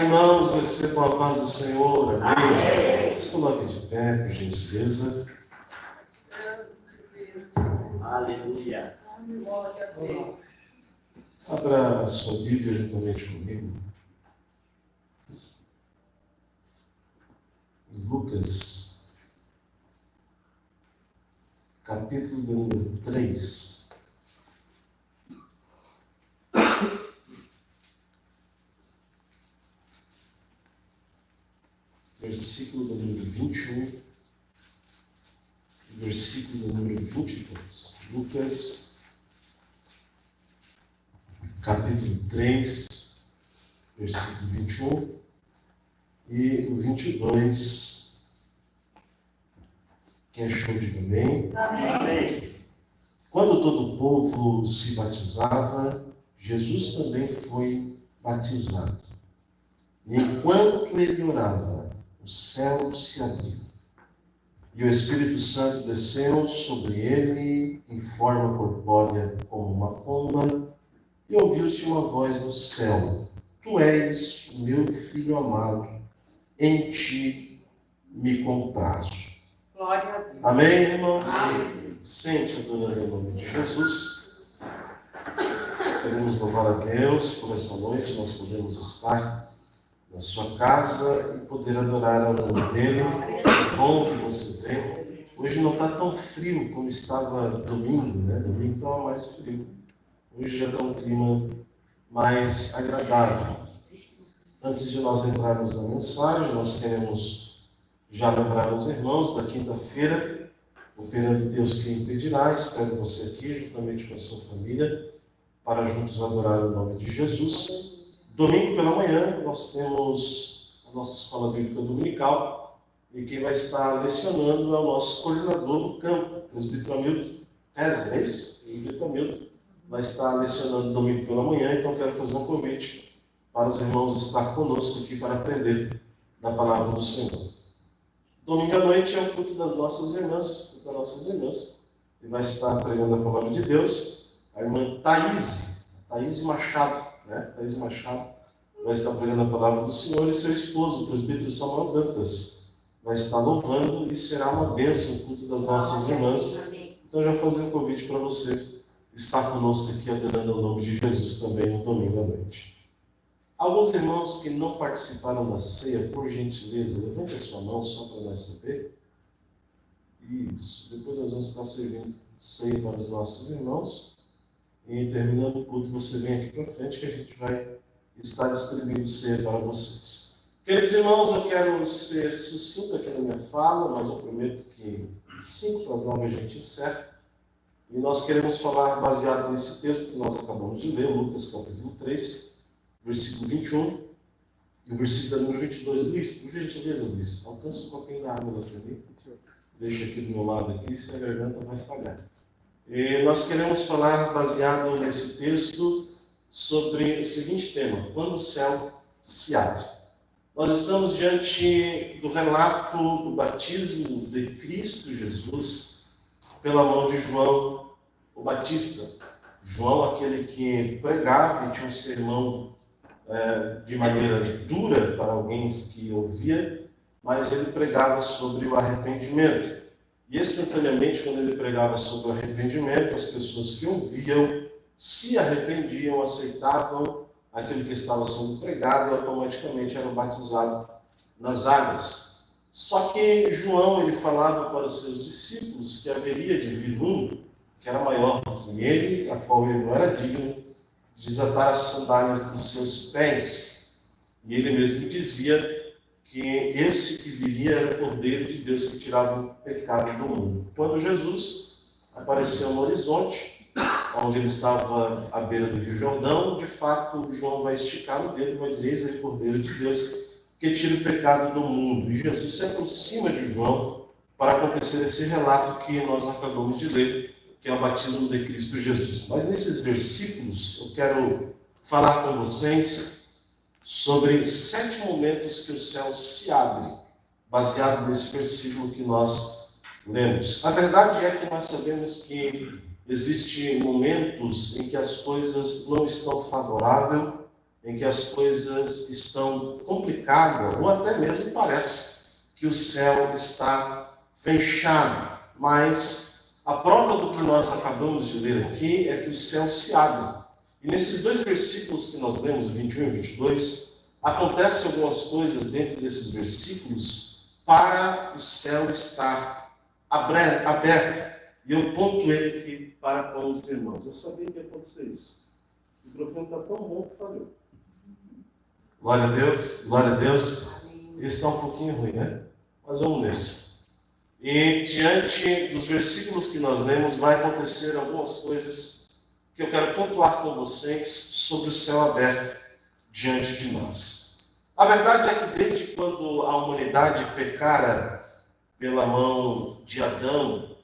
irmãos, recebam a paz do Senhor. Amém. Se coloque de pé, por gentileza. Aleluia. Abra a sua Bíblia juntamente comigo. Em Lucas, capítulo número 3. Versículo número 21 e versículo número 22. Lucas, capítulo 3, versículo 21 e o 22. Quem achou, diga amém. Amém. Quando todo o povo se batizava, Jesus também foi batizado. E enquanto ele orava, o céu se abriu, e o Espírito Santo desceu sobre ele em forma corpórea como uma pomba, e ouviu-se uma voz do céu: Tu és o meu Filho amado, em ti me comprazo. Glória a Deus. Amém, irmãos? Amém. Sente adorando em nome de Jesus. Queremos louvar a Deus por essa noite, nós podemos estar na sua casa e poder adorar ao nome dele. É bom que você venha. Hoje não está tão frio como estava domingo, né? Domingo estava mais frio. Hoje já está um clima mais agradável. Antes de nós entrarmos na mensagem, nós queremos já lembrar os irmãos da quinta-feira, operando Deus quem impedirá. Espero você aqui, juntamente com a sua família, para juntos adorar o nome de Jesus. Domingo pela manhã, nós temos a nossa escola bíblica dominical, e quem vai estar lecionando é o nosso coordenador do campo, o presbítero Hamilton Resga, é isso? O presbítero Hamilton vai estar lecionando domingo pela manhã, então quero fazer um convite para os irmãos estar conosco aqui para aprender da palavra do Senhor. Domingo à noite é o culto das nossas irmãs, e vai estar pregando a palavra de Deus a irmã Thaís Machado, né? Thaís Machado vai estar pregando a palavra do Senhor, e seu esposo, o presbítero Samuel Dantas, vai estar louvando, e será uma bênção o culto das nossas irmãs. Então já fazer um convite para você estar conosco aqui adorando o nome de Jesus também no domingo à noite. Alguns irmãos que não participaram da ceia, por gentileza, levante a sua mão só para nós saber. Isso, depois nós vamos estar servindo ceia para os nossos irmãos. E terminando o culto, você vem aqui para frente que a gente vai estar distribuindo ceia para vocês. Queridos irmãos, eu quero ser sucinto aqui na minha fala, mas eu prometo que 8:55 a gente encerra. E nós queremos falar baseado nesse texto que nós acabamos de ler, Lucas capítulo 3, versículo 21 e o versículo número 22. Luiz, por gentileza, Luiz, alcança um pouquinho da água lá para mim. Deixa aqui do meu lado aqui, se a garganta vai falhar. E nós queremos falar, baseado nesse texto, sobre o seguinte tema: quando o céu se abre. Nós estamos diante do relato do batismo de Cristo Jesus pela mão de João o Batista. João, aquele que pregava e tinha um sermão de maneira dura para alguém que ouvia, mas ele pregava sobre o arrependimento. E instantaneamente, quando ele pregava sobre o arrependimento, as pessoas que ouviam se arrependiam, aceitavam aquilo que estava sendo pregado e automaticamente eram batizados nas águas. Só que João, ele falava para os seus discípulos que haveria de vir um que era maior do que ele, a qual ele não era digno de desatar as sandálias dos seus pés. E ele mesmo dizia que esse que viria era o Cordeiro de Deus que tirava o pecado do mundo. Quando Jesus apareceu no horizonte, onde ele estava à beira do Rio Jordão, de fato, João vai esticar o dedo e vai dizer: eis aí o Cordeiro de Deus que tira o pecado do mundo. E Jesus se aproxima de João para acontecer esse relato que nós acabamos de ler, que é o batismo de Cristo Jesus. Mas nesses versículos eu quero falar com vocês sobre 7 momentos que o céu se abre, baseado nesse versículo que nós lemos. A verdade é que nós sabemos que existem momentos em que as coisas não estão favoráveis em que as coisas estão complicadas, ou até mesmo parece que o céu está fechado. Mas a prova do que nós acabamos de ler aqui é que o céu se abre. E nesses dois versículos que nós lemos, 21 e 22, acontecem algumas coisas dentro desses versículos para o céu estar aberto. E eu ponto ele aqui para com os irmãos. Eu sabia que ia acontecer isso. O microfone está tão bom que falhou. Glória a Deus, glória a Deus. Ele está um pouquinho ruim, né? Mas vamos nesse. E diante dos versículos que nós lemos, vai acontecer algumas coisas que eu quero pontuar com vocês sobre o céu aberto diante de nós. A verdade é que desde quando a humanidade pecara pela mão de Adão,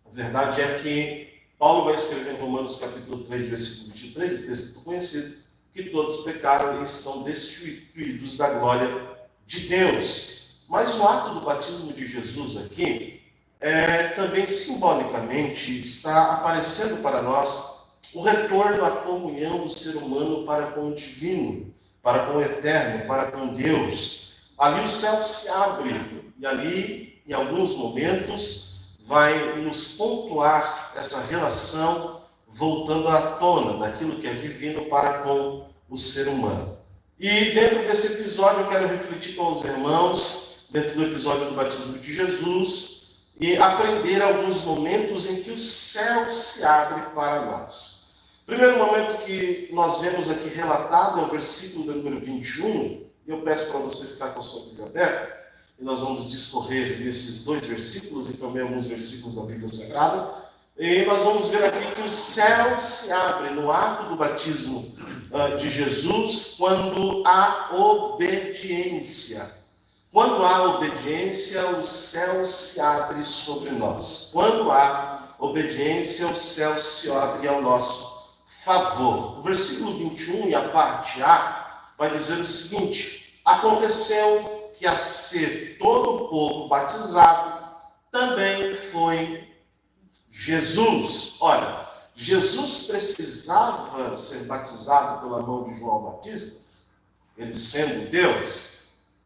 a verdade é que Paulo vai escrever em Romanos capítulo 3, versículo 23, o texto conhecido, que todos pecaram e estão destituídos da glória de Deus. Mas o ato do batismo de Jesus aqui, também simbolicamente, está aparecendo para nós o retorno à comunhão do ser humano para com o divino, para com o eterno, para com Deus. Ali o céu se abre e ali, em alguns momentos, vai nos pontuar essa relação voltando à tona daquilo que é divino para com o ser humano. E dentro desse episódio eu quero refletir com os irmãos, dentro do episódio do batismo de Jesus, e aprender alguns momentos em que o céu se abre para nós. O primeiro momento que nós vemos aqui relatado é o versículo do número 21, e eu peço para você ficar com a sua Bíblia aberta, e nós vamos discorrer nesses dois versículos e também alguns versículos da Bíblia Sagrada. E nós vamos ver aqui que o céu se abre no ato do batismo de Jesus quando há obediência. Quando há obediência, o céu se abre sobre nós. Quando há obediência, o céu se abre ao nosso favor. O versículo 21 e a parte A vai dizer o seguinte: aconteceu que a ser todo o povo batizado, também foi Jesus. Olha, Jesus precisava ser batizado pela mão de João Batista, ele sendo Deus?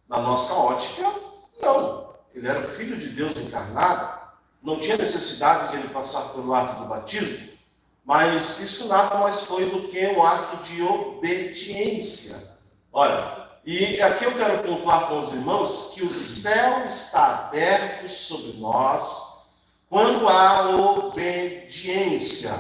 Na nossa ótica, não. Ele era o Filho de Deus encarnado, não tinha necessidade de ele passar pelo ato do batismo, mas isso nada mais foi do que um ato de obediência. Olha, e aqui eu quero pontuar com os irmãos que o céu está aberto sobre nós quando há obediência.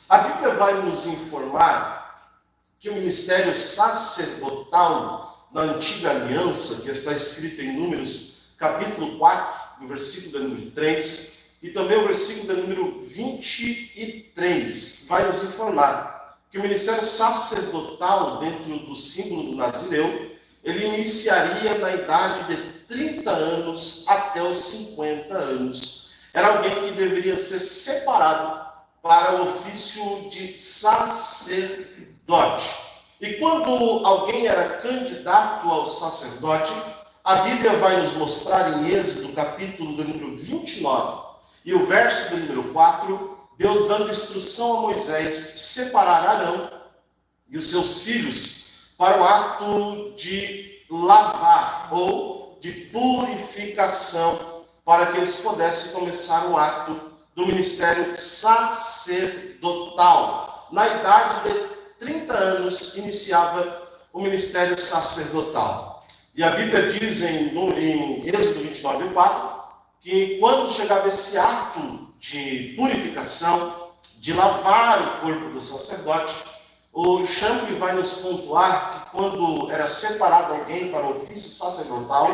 A Bíblia vai nos informar que o ministério sacerdotal na antiga aliança, que está escrita em Números capítulo 4, no versículo número 3, e também o versículo número 23, vai nos informar que o ministério sacerdotal, dentro do símbolo do Nazireu, ele iniciaria na idade de 30 anos até os 50 anos. Era alguém que deveria ser separado para o ofício de sacerdote. E quando alguém era candidato ao sacerdote, a Bíblia vai nos mostrar em Êxodo, capítulo do número 29, e o verso do número 4, Deus dando instrução a Moisés separar Arão e os seus filhos para o ato de lavar ou de purificação, para que eles pudessem começar o ato do ministério sacerdotal. Na idade de 30 anos iniciava o ministério sacerdotal. E a Bíblia diz em Êxodo 29, 4, que quando chegava esse ato de purificação, de lavar o corpo do sacerdote, o Chambre vai nos pontuar que quando era separado alguém para o ofício sacerdotal,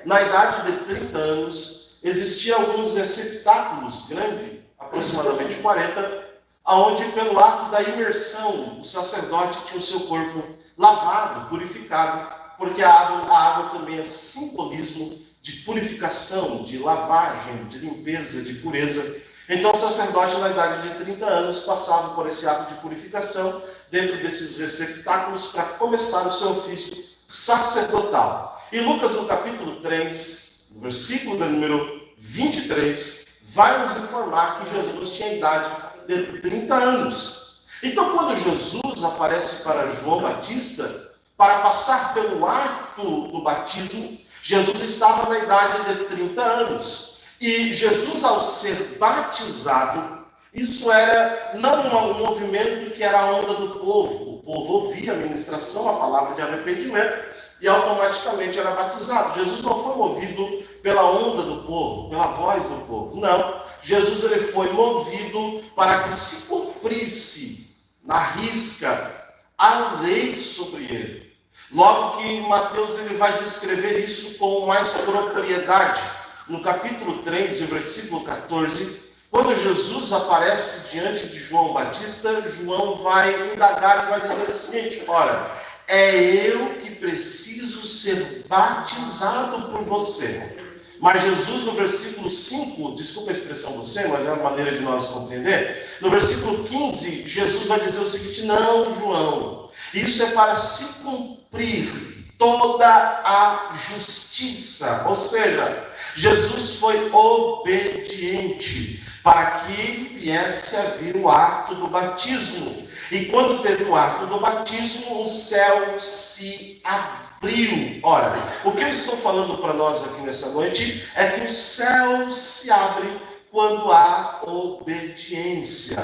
na idade de 30 anos, existiam alguns receptáculos grandes, aproximadamente 40, onde pelo ato da imersão, o sacerdote tinha o seu corpo lavado, purificado, porque a água também é simbolismo de purificação, de lavagem, de limpeza, de pureza. Então o sacerdote na idade de 30 anos passava por esse ato de purificação dentro desses receptáculos para começar o seu ofício sacerdotal. E Lucas no capítulo 3, no versículo do número 23, vai nos informar que Jesus tinha a idade de 30 anos. Então, quando Jesus aparece para João Batista, para passar pelo ato do batismo, Jesus estava na idade de 30 anos. E Jesus, ao ser batizado, isso era não um movimento que era a onda do povo. O povo ouvia a ministração, a palavra de arrependimento, e automaticamente era batizado. Jesus não foi movido pela onda do povo, pela voz do povo. Não. Jesus ele foi movido para que se cumprisse na risca a lei sobre ele. Logo que Mateus ele vai descrever isso com mais propriedade. No capítulo 3, no versículo 14, quando Jesus aparece diante de João Batista, João vai indagar e vai dizer o seguinte: ora, é eu que preciso ser batizado por você. Mas Jesus, no versículo 5, desculpa a expressão você, mas é uma maneira de nós compreender. No versículo 15, Jesus vai dizer o seguinte: não, João, isso é para se cumprir toda a justiça. Ou seja, Jesus foi obediente para que viesse a vir o ato do batismo. E quando teve o ato do batismo, o céu se abriu. Ora, o que eu estou falando para nós aqui nessa noite é que o céu se abre quando há obediência.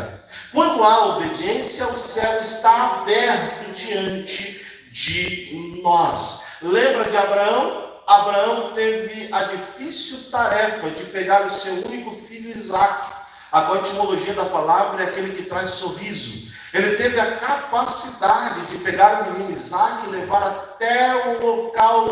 Quando há obediência, o céu está aberto diante de nós. Lembra de Abraão? Abraão teve a difícil tarefa de pegar o seu único filho Isaque. A etimologia da palavra é aquele que traz sorriso. Ele teve a capacidade de pegar o menino Isaque e levar até o local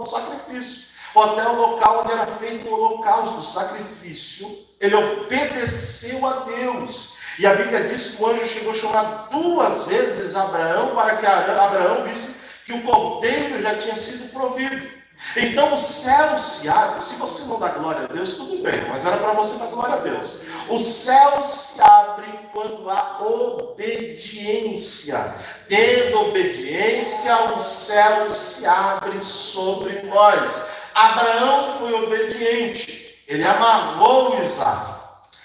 do sacrifício, ou até o local onde era feito o holocausto, o sacrifício. Ele obedeceu a Deus. E a Bíblia diz que o anjo chegou a chamar 2 vezes Abraão para que Abraão visse que o cordeiro já tinha sido provido. Então o céu se abre. Se você não dá glória a Deus, tudo bem, mas era para você dar glória a Deus. O céu se abre quando há obediência. Tendo obediência, o céu se abre sobre nós. Abraão foi obediente. Ele amarrou Isaque.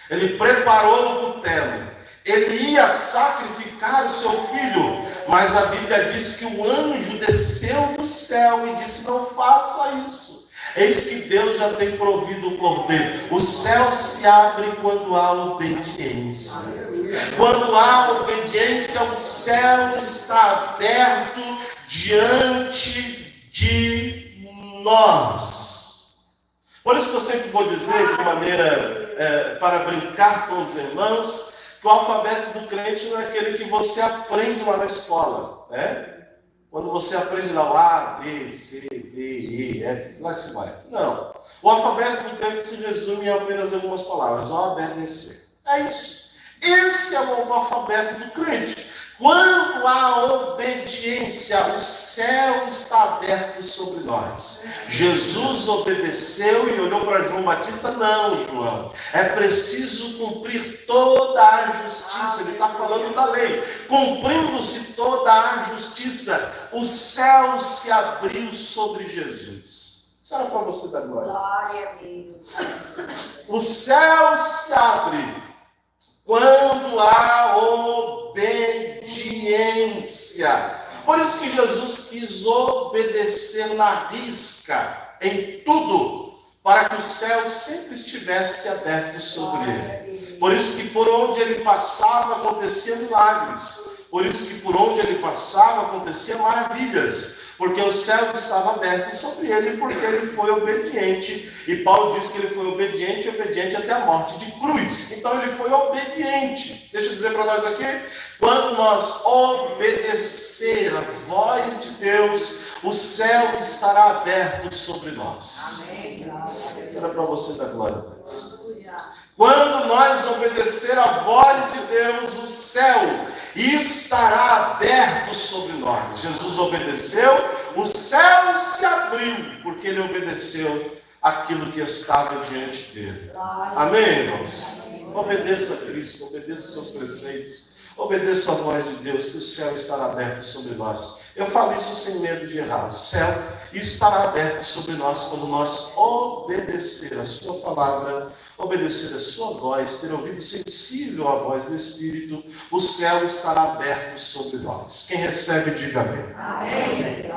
Ele preparou o cutelo. Ele ia sacrificar o seu filho, mas a Bíblia diz que o anjo desceu do céu e disse: não faça isso. Eis que Deus já tem provido o cordeiro. O céu se abre quando há obediência. Quando há obediência, o céu está aberto diante de nós. Por isso que eu sempre vou dizer de maneira para brincar com os irmãos, que o alfabeto do crente não é aquele que você aprende lá na escola, né? Quando você aprende lá o A, B, C, D, E, F, lá se vai. Não. O alfabeto do crente se resume em apenas algumas palavras: O, A, B, D, C. É isso. Esse é o alfabeto do crente. Quando há obediência, o céu está aberto sobre nós. Jesus obedeceu e olhou para João Batista: não, João, é preciso cumprir toda a justiça. Ele está falando da lei. Cumprindo-se toda a justiça, o céu se abriu sobre Jesus. Isso era para você dar glória. Glória a Deus. O céu se abre quando há obediência. Por isso que Jesus quis obedecer na risca, em tudo, para que o céu sempre estivesse aberto sobre ele. Por isso que por onde ele passava aconteciam milagres. Por isso que por onde ele passava aconteciam maravilhas. Porque o céu estava aberto sobre ele, porque ele foi obediente. E Paulo diz que ele foi obediente até a morte de cruz. Então ele foi obediente. Deixa eu dizer para nós aqui: quando nós obedecer a voz de Deus, o céu estará aberto sobre nós. Amém. Era para você dar glória a Deus. Quando nós obedecer a voz de Deus, o céu estará aberto sobre nós. Jesus obedeceu, o céu se abriu, porque ele obedeceu aquilo que estava diante dele. Amém, irmãos? Obedeça a Cristo, obedeça os seus preceitos, obedeça a voz de Deus, que o céu estará aberto sobre nós. Eu falo isso sem medo de errar. O céu estará aberto sobre nós quando nós obedecer a sua palavra, obedecer a sua voz, ter ouvido sensível à voz do Espírito. O céu estará aberto sobre nós. Quem recebe, diga amém. Amém.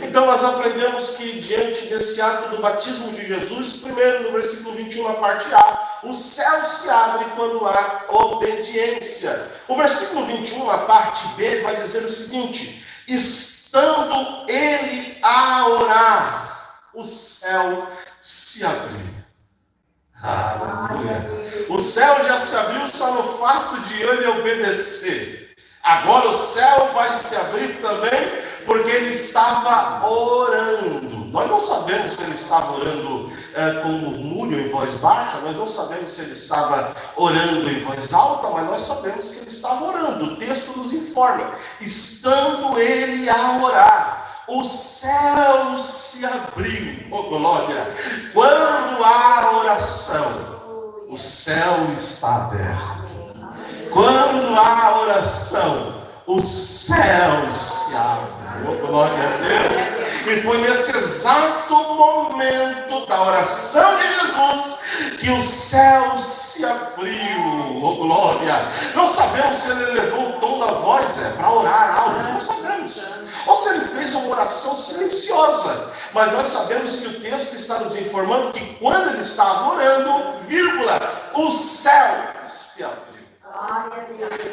Então nós aprendemos que diante desse ato do batismo de Jesus, primeiro no versículo 21, na parte A, o céu se abre quando há obediência. O versículo 21, na parte B, vai dizer o seguinte: estando ele a orar, o céu se abriu. Aleluia. O céu já se abriu só no fato de ele obedecer. Agora o céu vai se abrir também porque ele estava orando. Nós não sabemos se ele estava orando com murmúrio em voz baixa, nós não sabemos se ele estava orando em voz alta, mas nós sabemos que ele estava orando. O texto nos informa: estando ele a orar, o céu se abriu. Oh, glória! Quando há oração, o céu está aberto. Quando há oração, o céu se abre. Oh, glória a Deus! E foi nesse exato momento da oração de Jesus que o céu se abriu. Oh, glória! Não sabemos se ele elevou o tom da voz para orar algo, não sabemos. Ou se ele fez uma oração silenciosa. Mas nós sabemos que o texto está nos informando que quando ele estava orando, vírgula, o céu se abriu.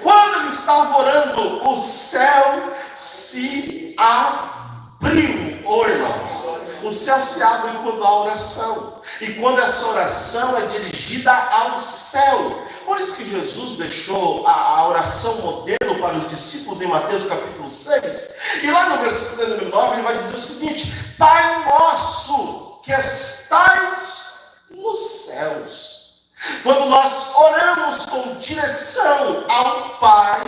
Quando ele estava orando, o céu se abriu. Oh, irmãos, o céu se abre quando há oração. E quando essa oração é dirigida ao céu. Por isso que Jesus deixou a oração modelo para os discípulos em Mateus capítulo 6. E lá no versículo número 9 ele vai dizer o seguinte: Pai nosso que estais nos céus. Quando nós oramos com direção ao Pai,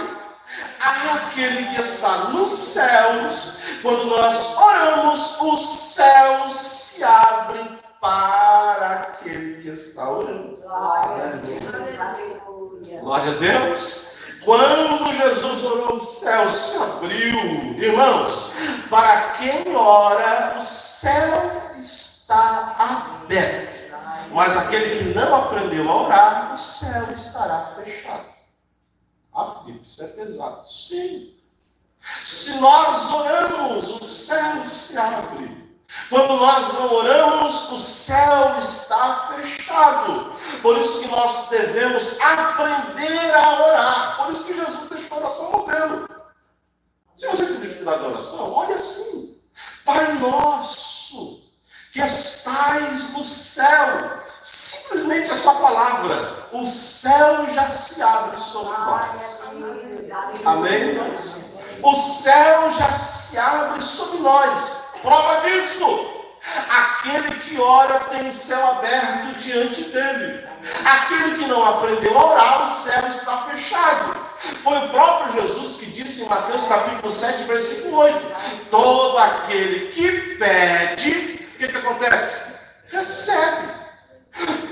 àquele que está nos céus, quando nós oramos, os céus se abrem para aquele que está orando. Glória a Deus. Quando Jesus orou, o céu se abriu. Irmãos, para quem ora, o céu está aberto. Mas aquele que não aprendeu a orar, o céu estará fechado. Filipe, isso é pesado. Sim. Se nós oramos, o céu se abre. Quando nós não oramos, o céu está fechado. Por isso que nós devemos aprender a orar. Por isso que Jesus deixou a oração modelo. Se você se dificuldade da oração, olha assim: Pai nosso que estais no céu. Simplesmente essa palavra, o céu já se abre sobre nós. Amém, irmãos? O céu já se abre sobre nós. Prova disso: aquele que ora tem o céu aberto diante dele. Aquele que não aprendeu a orar, o céu está fechado. Foi o próprio Jesus que disse em Mateus capítulo 7, versículo 8: todo aquele que pede, o que acontece? Recebe.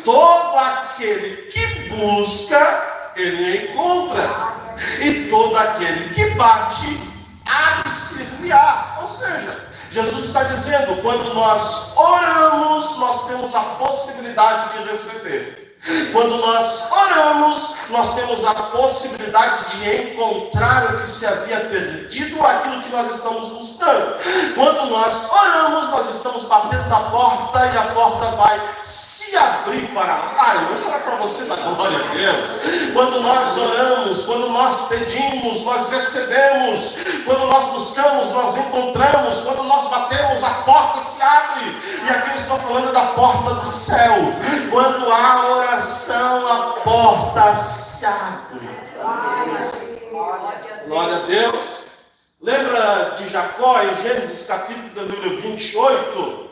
Todo aquele que busca, ele encontra. E todo aquele que bate, abre-se-lhe-á. Ou seja, Jesus está dizendo: quando nós oramos, nós temos a possibilidade de receber. Quando nós oramos, nós temos a possibilidade de encontrar o que se havia perdido, aquilo que nós estamos buscando. Quando nós oramos, nós estamos batendo na porta e a porta vai se abrir para nós. Irmão, isso era para você dar glória a Deus. Quando nós oramos, quando nós pedimos, nós recebemos. Quando nós buscamos, nós encontramos. Quando nós batemos, a porta se abre. E aqui eu estou falando da porta do céu. Quando há oração, a porta se abre. Glória a Deus. Lembra de Jacó em Gênesis capítulo número 28?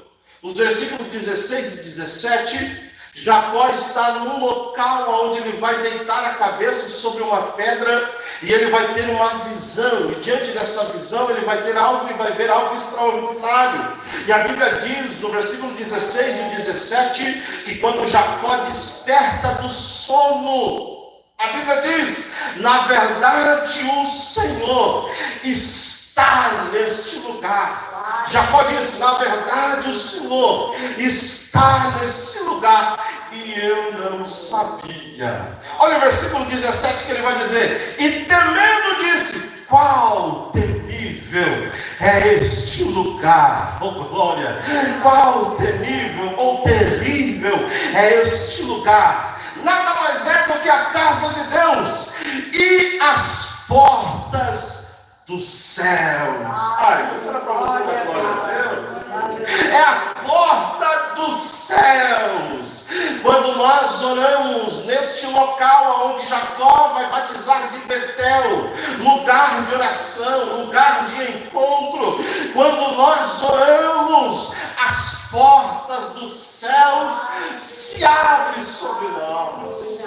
Os versículos 16 e 17, Jacó está num local onde ele vai deitar a cabeça sobre uma pedra e ele vai ter uma visão. E diante dessa visão ele vai ter algo e vai ver algo extraordinário. E a Bíblia diz no versículo 16 e 17 que quando Jacó desperta do sono, a Bíblia diz: na verdade o Senhor está está neste lugar. Jacó disse: na verdade o Senhor está nesse lugar e eu não sabia. Olha o versículo 17 que ele vai dizer: e temendo disse: qual temível é este lugar, oh glória, qual temível ou terrível é este lugar. Nada mais é do que a casa de Deus e as portas dos céus. Ai, isso era para você dar glória a Deus. É a porta dos céus. Quando nós oramos neste local onde Jacó vai batizar de Betel, lugar de oração, lugar de encontro, quando nós oramos, as portas dos céus se abrem sobre nós.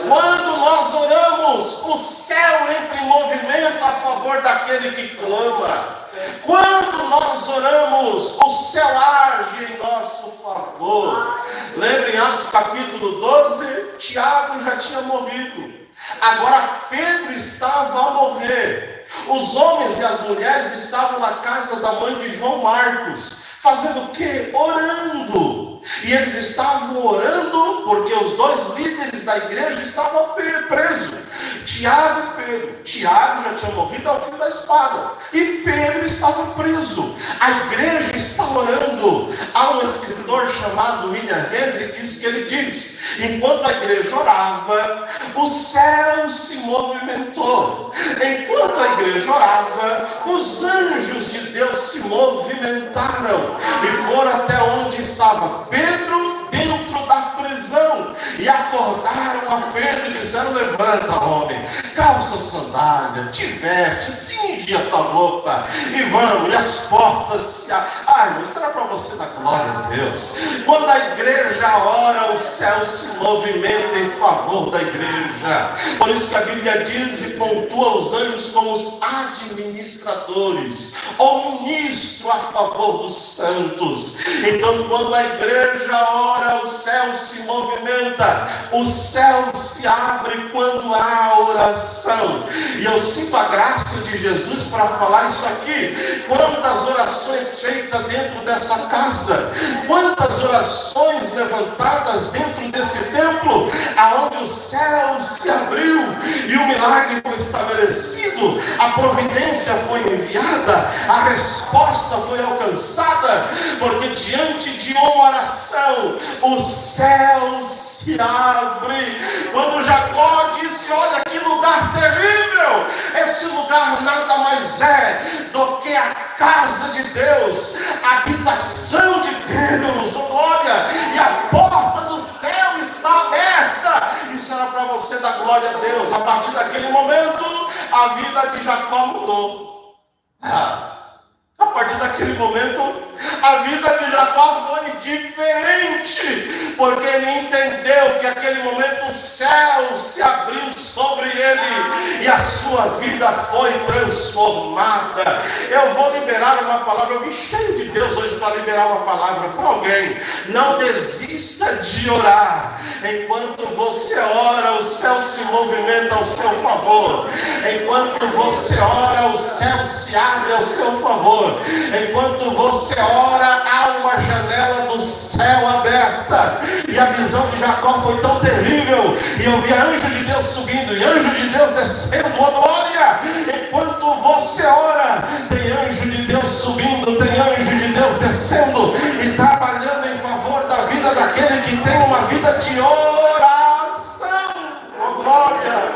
Quando nós oramos, o céu entra em movimento a favor daquele que clama. Quando nós oramos, o céu age em nosso favor. Lembra em Atos capítulo 12? Tiago já tinha morrido. Agora Pedro estava a morrer. Os homens e as mulheres estavam na casa da mãe de João Marcos. Fazendo o quê? Orando. E eles estavam orando porque os dois líderes da igreja estavam presos. Tiago e Pedro. Tiago já tinha morrido ao fim da espada. E Pedro estava preso. A igreja está orando. Há um escritor chamado William Hendricks que ele diz: enquanto a igreja orava, o céu se movimentou. Enquanto a igreja orava, os anjos de Deus se movimentaram e foram até onde estava Pedro, dentro da prisão, e acordaram a Pedro e disseram: levanta, homem, calça a sandália, te veste, cinge a tua roupa e vamos. E as portas se abrem. Ai, mas será para você dar glória a Deus? Quando a igreja ora, o céu se movimenta em favor da igreja. Por isso que a Bíblia diz e pontua os anjos como os administradores ou ministro a favor dos santos. Então, quando a igreja ora, o céu se movimenta, o céu se abre quando há oração. E eu sinto a graça de Jesus para falar isso aqui. Quantas orações feitas dentro dessa casa, quantas orações levantadas dentro desse templo, aonde o céu se abriu e o milagre foi estabelecido, a providência foi enviada, a resposta foi alcançada, porque diante de uma oração, o céu se abre. Quando Jacó disse: olha que lugar terrível, esse lugar nada mais é do que a casa de Deus, a habitação de Deus, oh glória, e a porta do céu está aberta. Isso era para você dar glória a Deus. A partir daquele momento, a vida de Jacó mudou. A partir daquele momento, a vida de Jacó foi diferente, porque ele entendeu que naquele momento o céu se abriu sobre ele e a sua vida foi transformada. Eu vou liberar uma palavra, eu vim cheio de Deus hoje para liberar uma palavra para alguém. Não desista de orar. Enquanto você ora, o céu se movimenta ao seu favor. Enquanto você ora, o céu se abre ao seu favor. Enquanto você ora, há uma janela do céu aberta. E a visão de Jacó foi tão terrível, e eu vi anjo de Deus subindo e anjo de Deus descendo, oh glória. Enquanto você ora, tem anjo de Deus subindo, tem anjo de Deus descendo e trabalhando em favor da vida daquele que tem uma vida de oração, oh glória.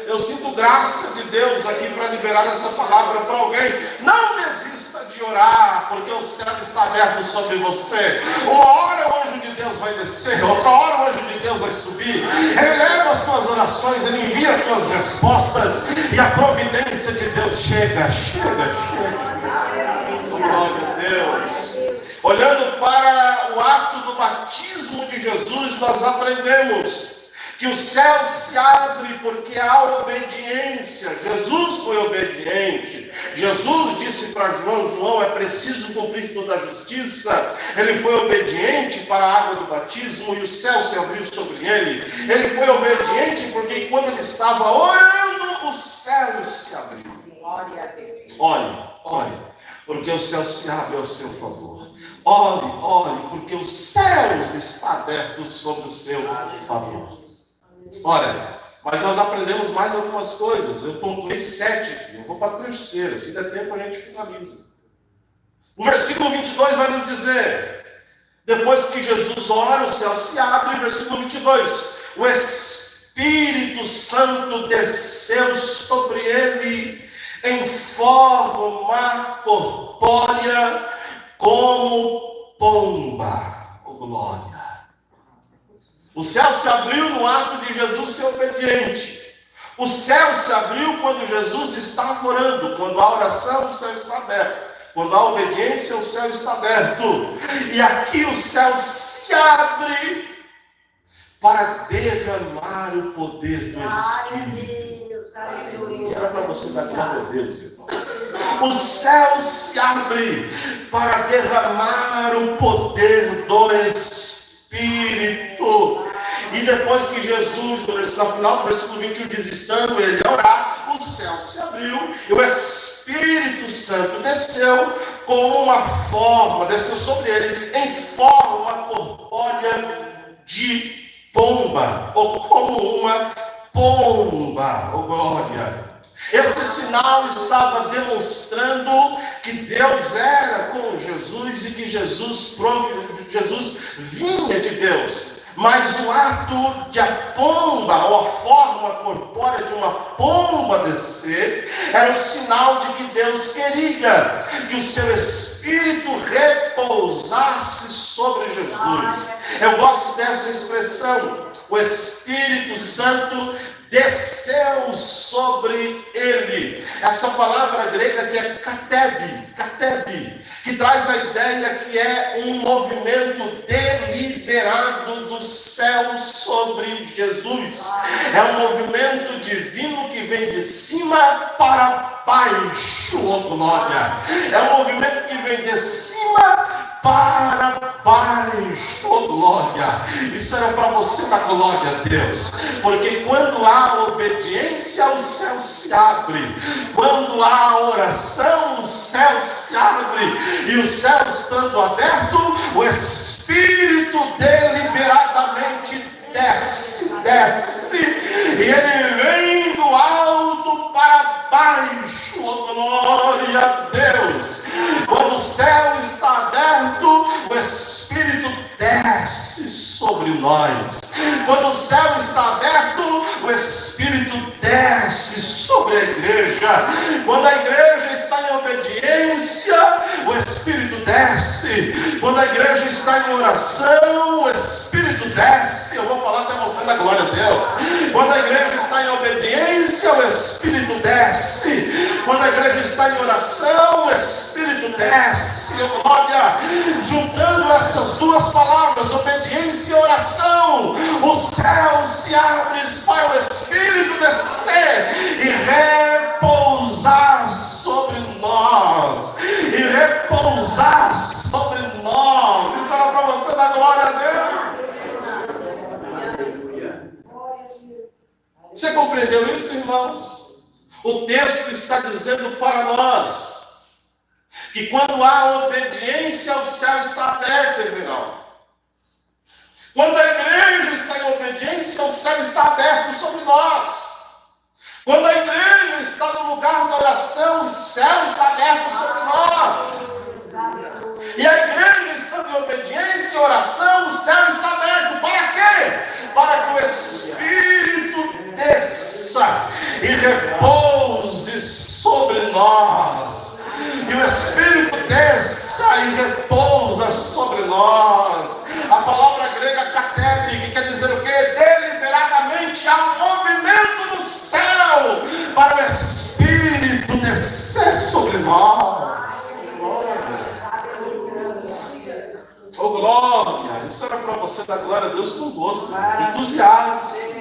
Eu sinto graça de Deus aqui para liberar essa palavra para alguém. Não desista de orar, porque o céu está aberto sobre você. Uma hora o anjo de Deus vai descer, outra hora o anjo de Deus vai subir. Ele leva as tuas orações, ele envia as tuas respostas, e a providência de Deus chega. Glória a Deus. Olhando para o ato do batismo de Jesus, nós aprendemos que o céu se abre porque há obediência. Jesus foi obediente. Jesus disse para João: João, é preciso cumprir toda a justiça. Ele foi obediente para a água do batismo e o céu se abriu sobre ele. Ele foi obediente porque quando ele estava orando, o céu se abriu. Glória a Deus. Olhe, porque o céu se abre ao seu favor. Olhe, porque os céus estão abertos sobre o seu favor. Olha, mas nós aprendemos mais algumas coisas. Eu pontuei 7 aqui, eu vou para a terceira. Se der tempo, a gente finaliza. O versículo 22 vai nos dizer: depois que Jesus ora, o céu se abre. Versículo 22: o Espírito Santo desceu sobre ele em forma corpórea como pomba. Oh, glória! O céu se abriu no ato de Jesus ser obediente. O céu se abriu quando Jesus estava orando. Quando há oração, o céu está aberto. Quando há obediência, o céu está aberto. E aqui o céu se abre para derramar o poder do Espírito. Isso era para você dar glória a Deus, irmãos. O céu se abre para derramar o poder do Espírito. E depois que Jesus, no final do versículo 21, diz: estando ele a orar, o céu se abriu e o Espírito Santo desceu como uma forma, desceu sobre ele em forma corpórea de pomba, ou como uma pomba. Oh, glória! Esse sinal estava demonstrando que Deus era com Jesus e que Jesus vinha de Deus. Mas o ato de a pomba, ou a forma corpórea de uma pomba descer, era o sinal de que Deus queria que o seu Espírito repousasse sobre Jesus. Eu gosto dessa expressão: o Espírito Santo desceu sobre ele. Essa palavra grega que é katebe, que traz a ideia que é um movimento deliberado do céu sobre Jesus. É um movimento divino que vem de cima para baixo, oh glória! É um movimento que vem de cima para baixo, oh glória! Isso era para você dar glória a Deus, porque quando há obediência, o céu se abre. Quando há oração, o céu se abre. E o céu estando aberto, o Espírito deliberadamente desce, e ele vem do alto para baixo, oh glória a Deus! Quando o céu está aberto, o Espírito desce sobre nós. Quando o céu está aberto, o Espírito desce sobre a igreja. Quando a igreja está em obediência, o Espírito desce. Quando a igreja está em oração, o Espírito desce. Eu vou falar até você da glória a Deus. Quando a igreja está em obediência, o Espírito desce. Quando a igreja está em oração, o Espírito desce. Oh, glória! Juntando essas duas palavras, obediência e oração, o céu se abre para o Espírito descer e repousar sobre nós. Isso era para você dar glória a Deus. Você compreendeu isso, irmãos? O texto está dizendo para nós que quando há obediência, o céu está aberto, irmão. Quando a igreja está em obediência, o céu está aberto sobre nós. Quando a igreja está no lugar da oração, o céu está aberto sobre nós. E a igreja estando em obediência e oração, o céu está aberto. Para quê? Para que o Espírito desça e repouse sobre nós. E o Espírito desça e repousa sobre nós. A palavra grega katebe, que quer dizer o quê? Deliberadamente há um movimento do céu para o Espírito descer sobre nós. Glória. Oh glória! Isso era para você dar glória a Deus com gosto, entusiasmo.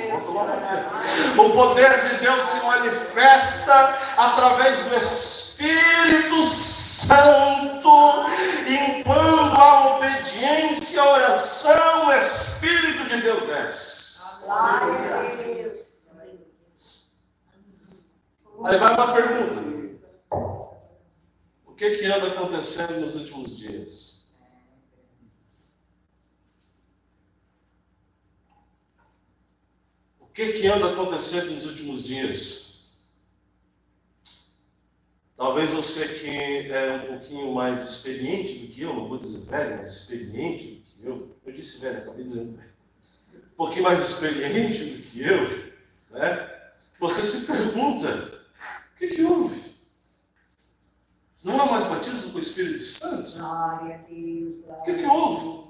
O poder de Deus se manifesta através do Espírito Santo, enquanto a obediência, a oração, o Espírito de Deus desce. Aí vai uma pergunta: o que anda acontecendo nos últimos dias? O que anda acontecendo nos últimos dias? Talvez você que é um pouquinho mais experiente do que eu, não vou dizer velho, mas experiente do que eu disse velho, acabei dizendo velho, um pouquinho mais experiente do que eu, né? Você se pergunta: o que houve? Não há mais batismo com o Espírito Santo? O que houve?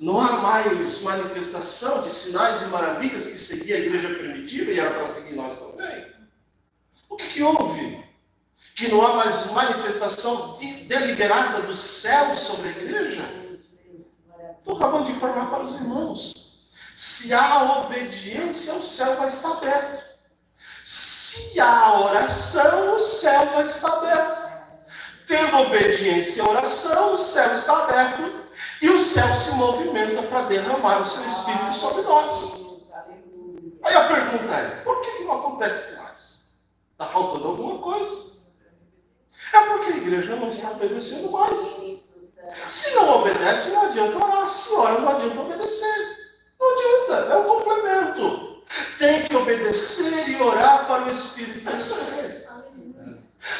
Não há mais manifestação de sinais e maravilhas que seguia a igreja primitiva e era para seguir nós também? O que houve? Que não há mais manifestação deliberada do céu sobre a igreja? Estou acabando de informar para os irmãos. Se há obediência, o céu vai estar aberto. Se há oração, o céu vai estar aberto. Tendo obediência e oração, o céu está aberto. E o céu se movimenta para derramar o seu Espírito sobre nós. Aí a pergunta é: por que não acontece mais? Está faltando alguma coisa. É porque a igreja não está obedecendo mais. Se não obedece, não adianta orar. Se ora, não adianta obedecer. Não adianta, é um complemento. Tem que obedecer e orar para o Espírito descer.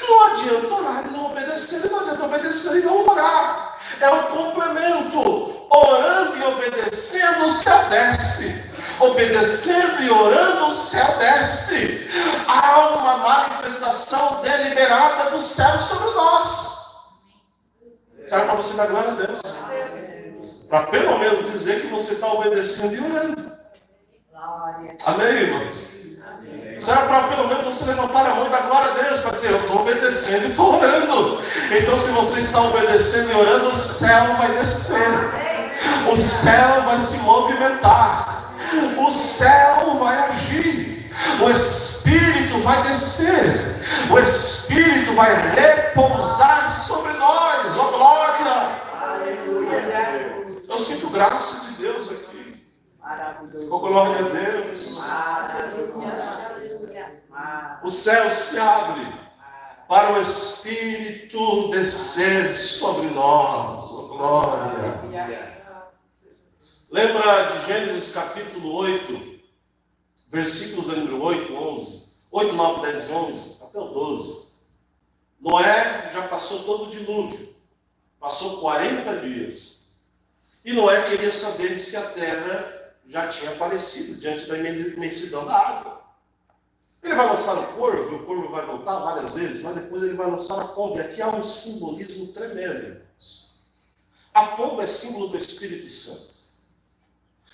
Não adianta orar e não obedecer, não adianta obedecer e não orar. É um complemento. Orando e obedecendo, o céu desce. Obedecendo e orando, o céu desce. Há uma manifestação deliberada do céu sobre nós. Será para você dar glória a Deus? Para pelo menos dizer que você está obedecendo e orando. Amém, irmãos? Será para pelo menos você levantar a mão e dar glória a Deus para dizer: eu estou obedecendo e estou orando. Então, se você está obedecendo e orando, o céu vai descer. O céu vai se movimentar. O céu vai agir. O Espírito vai descer. O Espírito vai repousar sobre nós. Oh, glória! Aleluia! Eu sinto graça de Deus aqui. Oh, glória a Deus! O céu se abre para o Espírito descer sobre nós. Oh, glória! Lembra de Gênesis capítulo 8, versículos do número 8, 11, 8, 9, 10 e 11, até o 12. Noé já passou todo o dilúvio, passou 40 dias. E Noé queria saber se a terra já tinha aparecido diante da imensidão da água. Ele vai lançar o corvo vai voltar várias vezes, mas depois ele vai lançar a pomba. E aqui há um simbolismo tremendo, irmãos. A pomba é símbolo do Espírito Santo.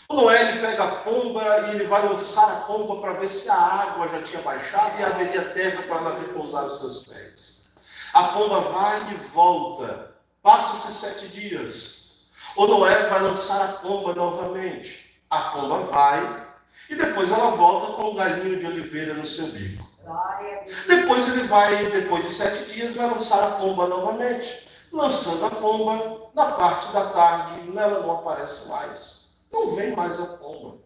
O Noé, ele pega a pomba e ele vai lançar a pomba para ver se a água já tinha baixado e haveria terra para ela repousar os seus pés. A pomba vai e volta. Passa-se 7 dias. O Noé vai lançar a pomba novamente. A pomba vai e depois ela volta com um galinho de oliveira no seu bico. Depois ele vai, depois de 7 dias, vai lançar a pomba novamente. Lançando a pomba, na parte da tarde, ela não aparece mais. Não vem mais a pomba.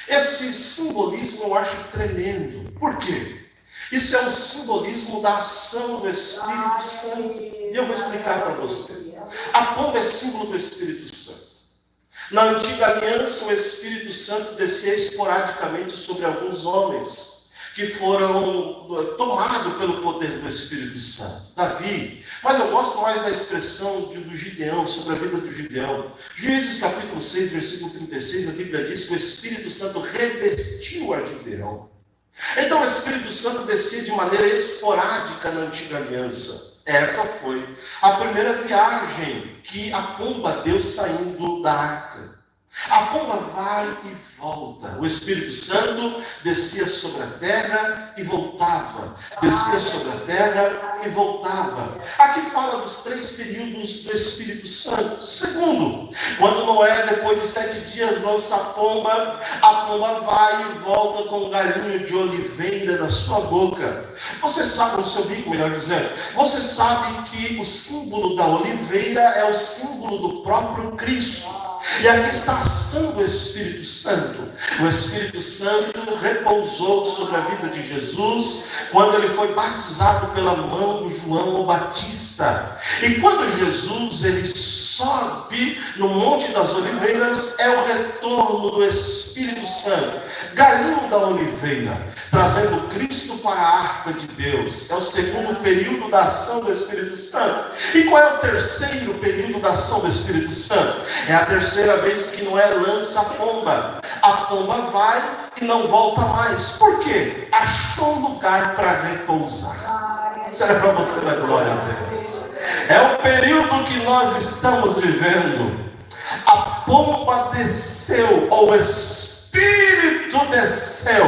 Esse simbolismo eu acho tremendo. Por quê? Isso é um simbolismo da ação do Espírito Santo. E eu vou explicar para você. A pomba é símbolo do Espírito Santo. Na antiga aliança, o Espírito Santo descia esporadicamente sobre alguns homens que foram tomados pelo poder do Espírito Santo. Davi. Mas eu gosto mais da expressão do Gideão, sobre a vida do Gideão. Juízes capítulo 6, versículo 36, a Bíblia diz que o Espírito Santo revestiu a Gideão. Então o Espírito Santo descia de maneira esporádica na antiga aliança. Essa foi a primeira viagem que a pomba deu saindo da arca. A pomba vai e volta. O Espírito Santo descia sobre a terra e voltava. Descia sobre a terra e voltava. Aqui fala dos 3 períodos do Espírito Santo. Segundo, quando Noé, depois de 7 dias, lança a pomba vai e volta com um galinho de oliveira na sua boca. Você sabe, no seu bico, melhor dizendo, você sabe que o símbolo da oliveira é o símbolo do próprio Cristo. E aqui está a ação do Espírito Santo. O Espírito Santo repousou sobre a vida de Jesus quando ele foi batizado pela mão do João o Batista. E quando Jesus ele sobe no Monte das Oliveiras, é o retorno do Espírito Santo, galinho da oliveira, trazendo Cristo para a arca de Deus. É o segundo período da ação do Espírito Santo. E qual é o terceiro período da ação do Espírito Santo? É a terceira vez que Noé lança a pomba. A pomba vai e não volta mais. Por quê? Achou lugar para repousar. Será para você dar glória a Deus? É o período que nós estamos vivendo. A pomba desceu, ou o Espírito desceu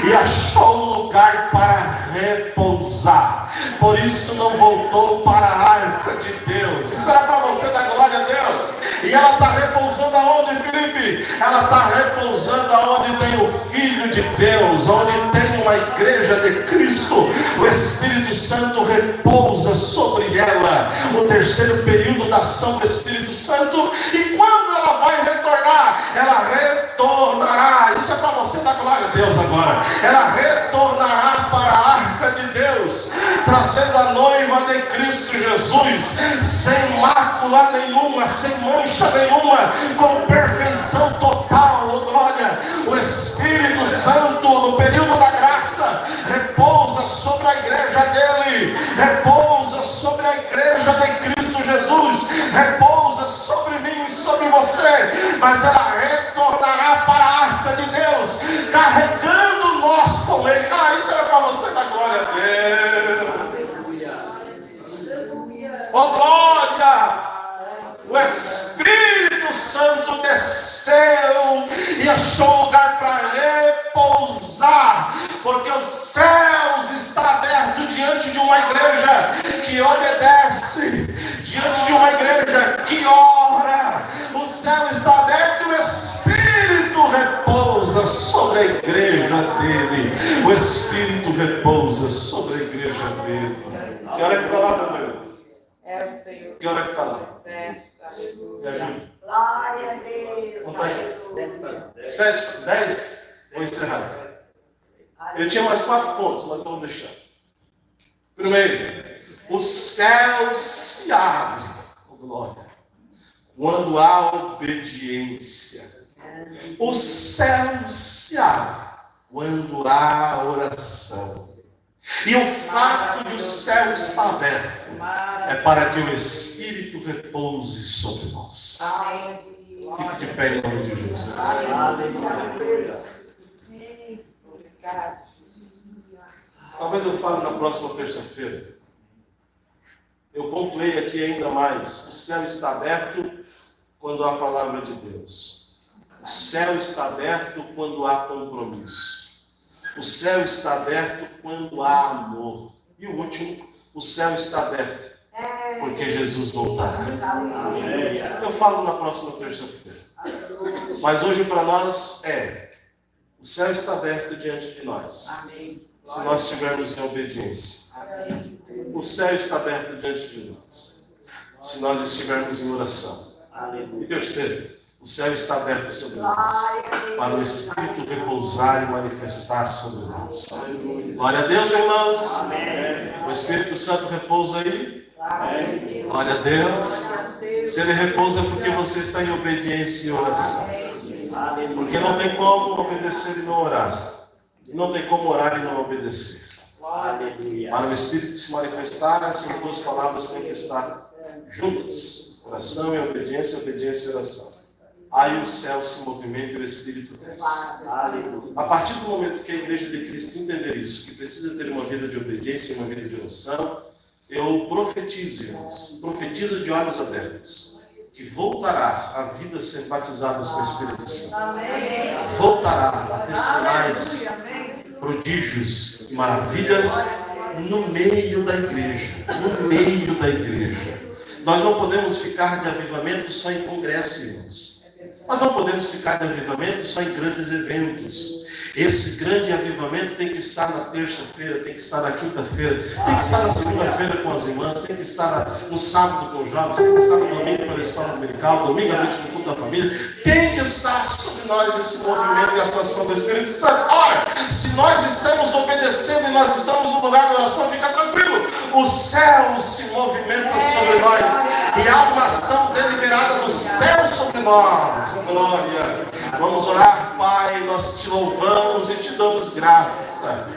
e achou lugar para repousar. Por isso não voltou para a arca de Deus. Isso era para você dar glória a Deus. E ela está repousando aonde, Felipe? Ela está repousando aonde tem o Filho de Deus, onde tem uma igreja de Cristo. O Espírito Santo repousa sobre ela. O terceiro período da ação do Espírito Santo. E quando ela vai retornar? Ela retornará. Isso é para você dar glória a Deus agora. Ela retornará para a arca de Deus, trazendo a noiva de Cristo Jesus, sem mácula nenhuma, sem mancha nenhuma, com perfeição total. Oh, glória! O Espírito Santo, no período da graça, repousa sobre a igreja dele, repousa sobre a igreja de Cristo Jesus, repousa sobre mim e sobre você, mas ela retornará para a arca de Deus, carregando nós com ele. Isso era para você dar glória a Deus. Oh, glória! O Espírito Santo desceu e achou lugar para repousar, porque os céus estão abertos diante de uma igreja que obedece, diante de uma igreja que ora. O céu está aberto e o Espírito repousa sobre a igreja dele. O Espírito repousa sobre a igreja dele. Que hora que está lá, meu Deus? É o Senhor. Que hora que está lá? Certo. Me ajuda. Glória a Deus. 7:10? Vou encerrar. Eu tinha mais 4 pontos, mas vou deixar. Primeiro, o céu se abre, oh glória, quando há obediência. O céu se abre quando há oração. E o fato de o céu estar aberto é para que o Espírito repouse sobre nós. Fique de pé em nome de Jesus. Talvez eu fale na próxima terça-feira. Eu concluí aqui ainda mais. O céu está aberto quando há a palavra de Deus. O céu está aberto quando há compromisso. O céu está aberto quando há amor. E o último, o céu está aberto porque Jesus voltará. Eu falo na próxima terça-feira. Mas hoje para nós o céu está aberto diante de nós. Se nós estivermos em obediência. O céu está aberto diante de nós. Se nós estivermos em oração. E terceiro, o céu está aberto sobre nós, para o Espírito repousar e manifestar sobre nós. Glória a Deus, irmãos. Amém. O Espírito Santo repousa aí. Amém. Glória a Deus. Se ele repousa é porque você está em obediência e oração. Porque não tem como obedecer e não orar. E não tem como orar e não obedecer. Para o Espírito se manifestar, essas duas palavras têm que estar juntas. Oração e obediência, obediência e oração. Aí o céu se movimenta e o Espírito desce. A partir do momento que a igreja de Cristo entender isso, que precisa ter uma vida de obediência e uma vida de oração, eu profetizo, irmãos, profetizo de olhos abertos, que que voltará a vidas sendo batizadas com o Espírito Santo. Amém. Voltará a ter sinais, prodígios e maravilhas no meio da igreja. No meio da igreja. Nós não podemos ficar de avivamento só em congresso, irmãos. Nós não podemos ficar de avivamento só em grandes eventos. Esse grande avivamento tem que estar na terça-feira, tem que estar na quinta-feira, tem que estar na segunda-feira com as irmãs, tem que estar no sábado com os jovens, tem que estar no domingo pela escola dominical, domingo à noite no culto da família. Tem que estar sobre nós esse movimento e essa ação do Espírito Santo. Ora, se nós estamos obedecendo e nós estamos no lugar da oração, fica tranquilo. O céu se movimenta sobre nós e há uma ação deliberada do céu sobre nós. Glória! Vamos orar, Pai, nós te louvamos e te damos graça.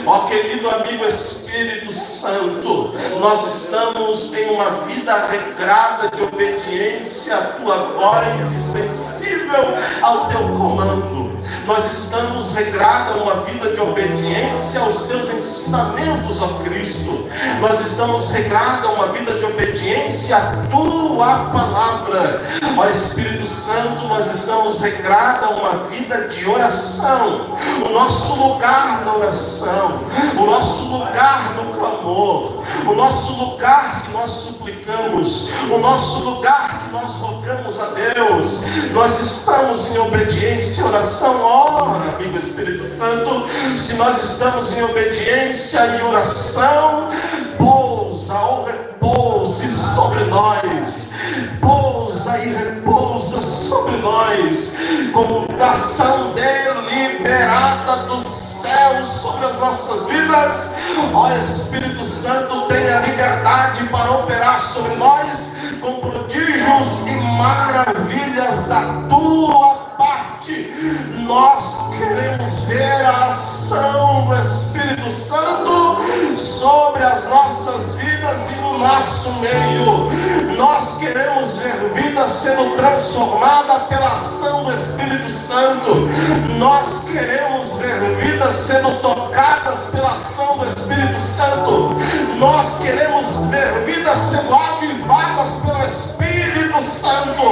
Ó querido amigo Espírito Santo, nós estamos em uma vida regrada de obediência à tua voz e sensível ao teu comando. Nós estamos regrada uma vida de obediência aos teus ensinamentos, ó Cristo. Nós estamos regrada uma vida de obediência à tua palavra. Ó Espírito Santo, nós estamos regrada uma vida de oração. O nosso lugar na oração, o nosso lugar no clamor, o nosso lugar que nós suplicamos, o nosso lugar que nós rogamos a Deus. Nós estamos em obediência e oração. Ora, amigo Espírito Santo, se nós estamos em obediência e oração, pousa ou repouse sobre nós, pousa e repousa sobre nós, como ação deliberada do céu sobre as nossas vidas. Ó Espírito Santo, tenha liberdade para operar sobre nós com prodígios e maravilhas da tua parte. Nós queremos ver a ação do Espírito Santo sobre as nossas vidas e no nosso meio. Nós queremos ver vidas sendo transformadas pela ação do Espírito Santo. Nós queremos ver vidas sendo tocadas pela ação do Espírito Santo. Nós queremos ver vidas sendo avivadas pelo Espírito Santo.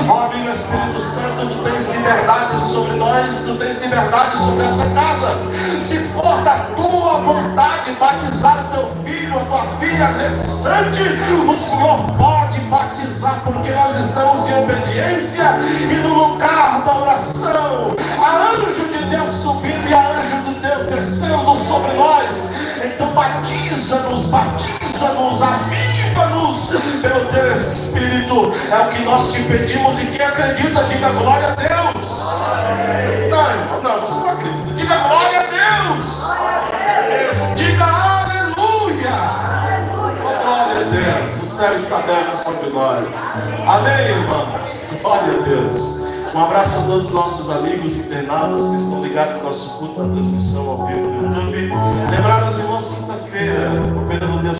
Ó amigo Espírito Santo, tu tens liberdade sobre nós, tu tens liberdade sobre essa casa. Se for da tua vontade batizar o teu filho, a tua filha nesse instante, o Senhor pode batizar, porque nós estamos em obediência e no lugar da oração. Há anjo de Deus subindo e há anjo de Deus descendo sobre nós. Então batiza-nos, aviva-nos pelo teu Espírito. É o que nós te pedimos, e quem acredita, diga glória a Deus. Não, você não acredita. Diga glória a Deus. Diga aleluia. Oh, glória a Deus. O céu está aberto sobre nós. Amém, irmãos. Glória a Deus. Um abraço a todos os nossos amigos internados que estão ligados no nosso culto, na transmissão ao vivo do YouTube. Lembrar os irmãos, quinta-feira, o Pedro Deus